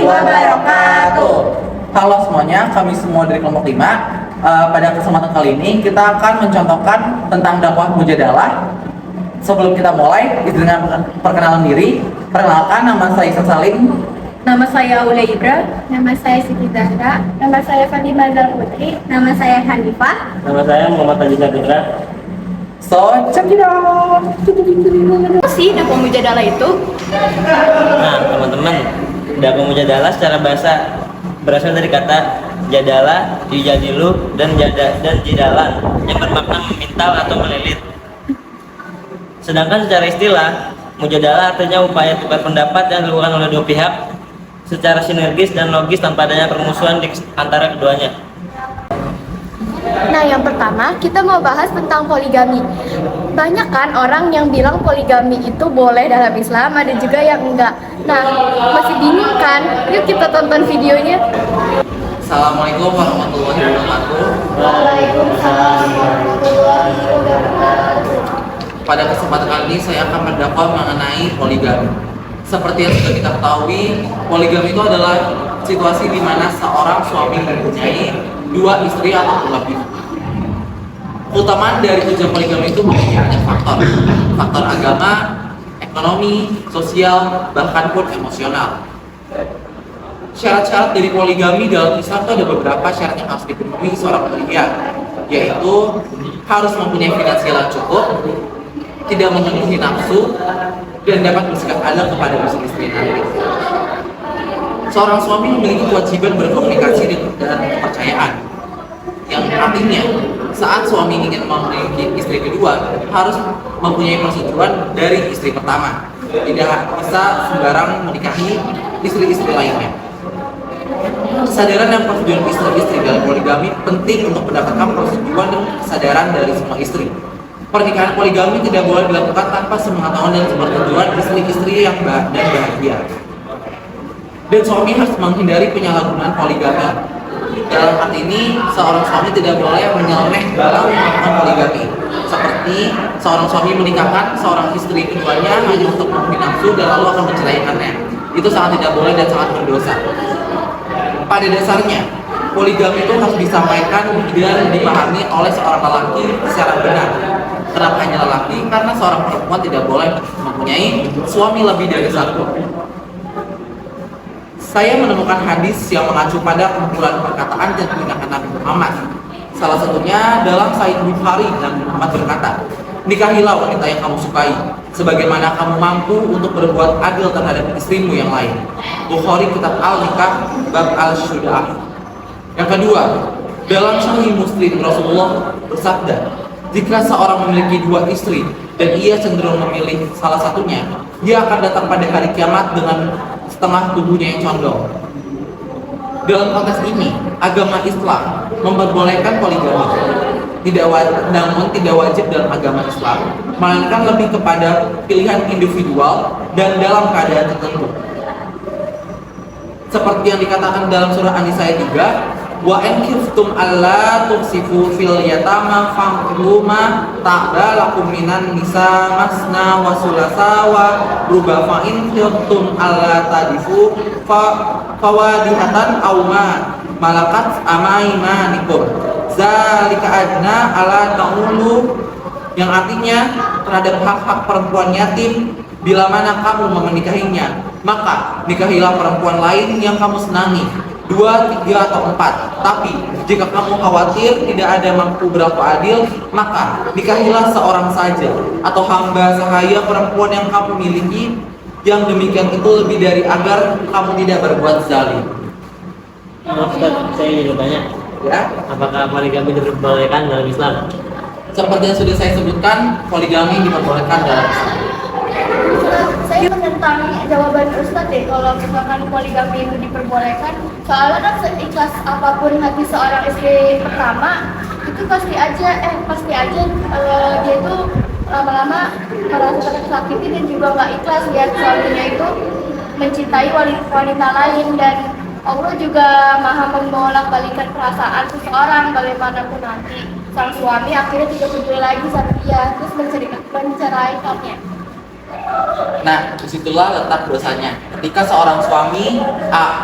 wabarakatuh. Halo semuanya, kami semua dari kelompok 5. Pada kesempatan kali ini kita akan mencontohkan tentang dakwah mujadalah. Sebelum kita mulai, dengan perkenalan diri. Perkenalkan, nama saya Ihsan Salim. Nama saya Aula Ibra. Nama saya Siti Zahra. Nama saya Fatimah Zal Putri. Nama saya Hanifah. Nama saya Muhammad Haji Saputra. So, check it out. Apa sih dakwah mujadalah itu? Nah, teman-teman, dakwah mujadalah secara bahasa berasal dari kata jadalah, yujadilu, dan jidalan yang bermakna meminta atau melilit. Sedangkan secara istilah, mujadalah artinya upaya tukar pendapat yang dilakukan oleh dua pihak secara sinergis dan logis tanpa adanya permusuhan di antara keduanya. Nah, yang pertama kita mau bahas tentang poligami. Banyak kan orang yang bilang poligami itu boleh dalam Islam, ada juga yang enggak. Nah, masih bingung kan? Yuk kita tonton videonya. Assalamualaikum warahmatullahi wabarakatuh. Waalaikumsalam warahmatullahi wabarakatuh. Pada kesempatan kali ini saya akan berdakwah mengenai poligami. Seperti yang sudah kita ketahui, poligami itu adalah situasi di mana seorang suami mempunyai dua istri atau lebih. Keutamaan dari tujuan poligami itu memiliki banyak faktor agama, ekonomi, sosial, bahkan pun emosional. Syarat-syarat dari poligami dalam Islam itu ada beberapa syarat yang harus dipenuhi seorang pria, yaitu harus mempunyai finansial yang cukup, tidak memenuhi nafsu, dan dapat bersikap adil kepada istri nanti. Seorang suami memiliki kewajiban berkomunikasi dan kepercayaan, yang artinya saat suami ingin memiliki istri kedua harus mempunyai persetujuan dari istri pertama, tidak bisa sembarang menikahi istri-istri lainnya. Kesadaran dan persetujuan istri-istri dalam poligami penting untuk mendapatkan persetujuan dan kesadaran dari semua istri. Pernikahan poligami tidak boleh dilakukan tanpa sepengetahuan dan persetujuan istri-istri yang bahagia. Dan suami harus menghindari penyalahgunaan poligami. Dalam arti ini, seorang suami tidak boleh menyeleneh dalam melakukan poligami. Seperti seorang suami menikahkan seorang istri keduanya hanya untuk memenuhi nafsu dan lalu akan menceraikannya. Itu sangat tidak boleh dan sangat berdosa. Pada dasarnya, poligami itu harus disampaikan dan dipahami oleh seorang lelaki secara benar. Kenapa hanya lelaki? Karena seorang perempuan tidak boleh mempunyai suami lebih dari satu. Saya menemukan hadis yang mengacu pada kumpulan perkataan dan tindakan Nabi Muhammad. Salah satunya dalam Sahih Bukhari, Nabi Muhammad berkata, "Nikahilah wanita yang kamu sukai, sebagaimana kamu mampu untuk berbuat adil terhadap istrimu yang lain." Bukhari kitab Al-Nikah bab Al-Syudah. Yang kedua, dalam Sahih Muslim Rasulullah bersabda, "Jika seorang memiliki dua istri dan ia cenderung memilih salah satunya, dia akan datang pada hari kiamat dengan setengah tubuhnya yang condong." Dalam konteks ini, agama Islam memperbolehkan poligami. Namun tidak wajib dalam agama Islam, melainkan lebih kepada pilihan individual dan dalam keadaan tertentu. Seperti yang dikatakan dalam surah An-Nisa ayat 3, wa in khiftum alla tuqsitu fil yatama fankihu ma ta'alakum minan nisa masna wa sulasa wa ruba fa in khiftum alla tadifu fawadihatan aw ma malakat amaimanikum zalika adna ala ta'ulu, yang artinya terhadap hak-hak perempuan yatim bila mana kamu menikahinya, maka nikahilah perempuan lain yang kamu senangi, 2, 3, atau 4. Tapi jika kamu khawatir tidak ada mampu berlaku adil, maka nikahilah seorang saja atau hamba sahaya perempuan yang kamu miliki. Yang demikian itu lebih dari agar kamu tidak berbuat zalim. Ustaz, saya ingin bertanya, Ya, apakah poligami diperbolehkan dalam Islam? seperti yang sudah saya sebutkan, poligami diperbolehkan dalam Islam. Saya menentang jawaban Ustadz deh kalau misalkan poligami itu diperbolehkan. Soalnya kan seikhlas apapun hati seorang istri pertama, itu pasti aja dia itu lama-lama merasa tersakiti dan juga nggak ikhlas lihat suaminya itu mencintai wanita lain. Dan Allah juga maha membolak-balikan perasaan seseorang bagaimanapun nanti. Sang suami akhirnya tidak peduli lagi sama dia, terus menceraikannya. Nah, disitulah letak dosanya. Ketika seorang suami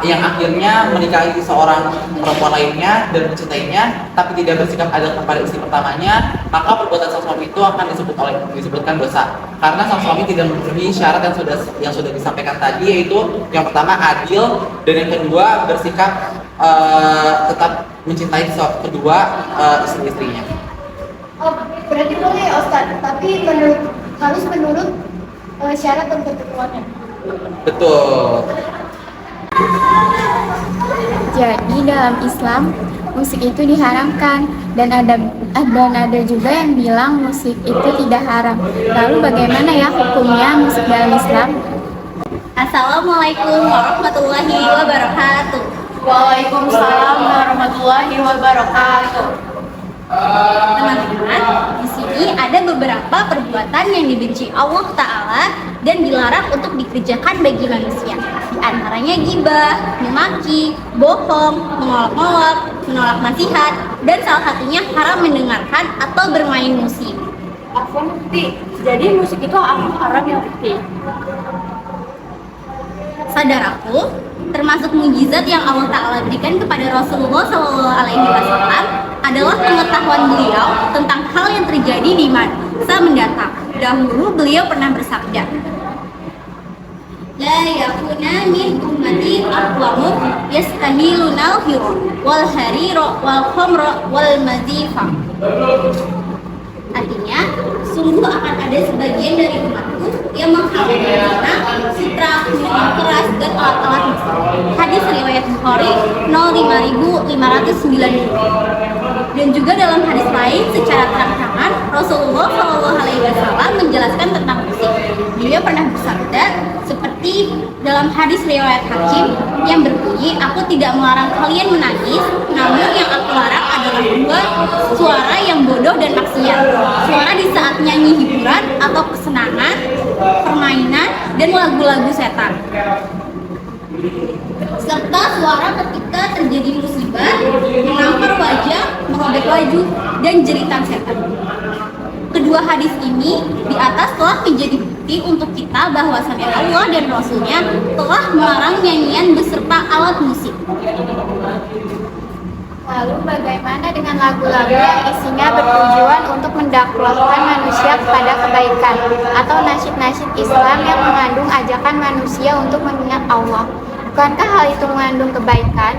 yang akhirnya menikahi seorang perempuan lainnya dan mencintainya, tapi tidak bersikap adil kepada istri pertamanya, maka perbuatan sang suami itu akan disebutkan dosa. Karena sang suami tidak memenuhi syarat yang sudah disampaikan tadi, yaitu yang pertama adil, dan yang kedua bersikap tetap mencintai kedua istri-istrinya. Oh, berarti boleh ya Ustadz, tapi harus menurut syarat dan ketentuannya. Betul. Jadi dalam Islam musik itu diharamkan dan ada juga yang bilang musik itu tidak haram. Lalu bagaimana ya hukumnya musik dalam Islam? Assalamualaikum warahmatullahi wabarakatuh. Waalaikumsalam warahmatullahi wabarakatuh. Teman-teman, di sini ada beberapa perbuatan yang dibenci Allah Ta'ala dan dilarang untuk dikerjakan bagi manusia. Di antaranya gibah, memaki, bohong, menolak nasihat, dan salah satunya haram mendengarkan atau bermain musik. Afwan Mufti, jadi musik itu haram ya Mufti? Saudaraku, termasuk mukjizat yang Allah Ta'ala berikan kepada Rasulullah SAW adalah pengetahuan beliau tentang hal yang terjadi di masa mendatang. Dahulu beliau pernah bersabda, La yakuna min ummati aqwamu yastahiluna al-hira wal harira wal khamra wal mazifa. Artinya, sungguh akan ada sebagian dari umatku yang menghalalkan sutra, minuman keras, dan alat-alat musik. Hadis riwayat Bukhari 05590. Dan juga dalam hadis lain secara terang-terangan Rasulullah SAW menjelaskan tentang musik. Beliau pernah bersabda seperti dalam hadis riwayat Hakim yang berbunyi, aku tidak melarang kalian menangis, namun yang aku larang adalah dua suara yang bodoh dan maksiat. Suara di saat nyanyi hiburan atau kesenangan, permainan, dan lagu-lagu setan. Serta suara ketika terjadi musibah, menampar wajah, merobek baju, dan jeritan setan. Kedua hadis ini di atas telah menjadi bukti untuk kita bahwasannya Allah dan Rasulnya telah melarang nyanyian beserta alat musik. Lalu bagaimana dengan lagu-lagu yang isinya bertujuan untuk mendakwahkan manusia kepada kebaikan atau nasyid-nasyid Islam yang mengandung ajakan manusia untuk mengingat Allah? Bukankah hal itu mengandung kebaikan?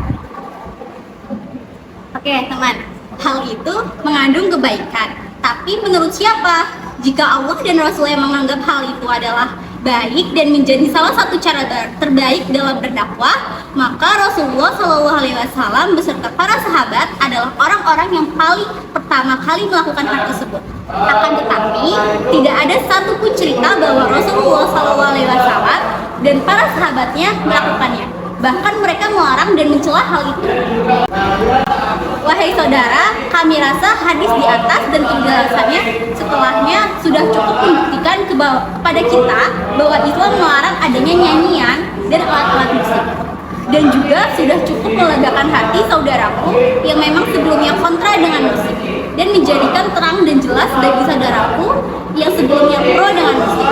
Oke teman, hal itu mengandung kebaikan. Tapi menurut siapa? Jika Allah dan Rasulnya menganggap hal itu adalah baik dan menjadi salah satu cara terbaik dalam berdakwah, maka Rasulullah SAW beserta para sahabat adalah orang-orang yang paling pertama kali melakukan hal tersebut. Akan tetapi, tidak ada satupun cerita bahwa Rasulullah SAW dan para sahabatnya melakukannya. Bahkan mereka melarang dan mencela hal itu. Wahai saudara, kami rasa hadis di atas dan penjelasannya setelahnya sudah cukup membuktikan kepada kita bahwa Islam melarang adanya nyanyian dan alat-alat musik. Dan juga sudah cukup melegakan hati saudaraku yang memang sebelumnya kontra dengan musik, dan menjadikan terang dan jelas bagi saudaraku yang sebelumnya pro dengan musik.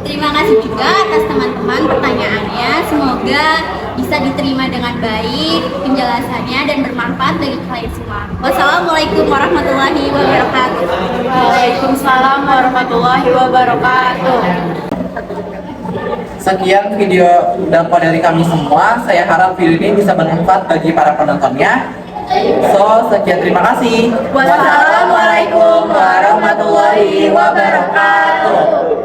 Terima kasih juga atas teman-teman pertanyaannya. Semoga bisa diterima dengan baik penjelasannya dan bermanfaat bagi kalian semua. Wassalamualaikum warahmatullahi wabarakatuh. Waalaikumsalam warahmatullahi wabarakatuh. Sekian video dakwah dari kami semua. Saya harap video ini bisa bermanfaat bagi para penontonnya. Sekian, terima kasih. Wassalamualaikum warahmatullahi wabarakatuh.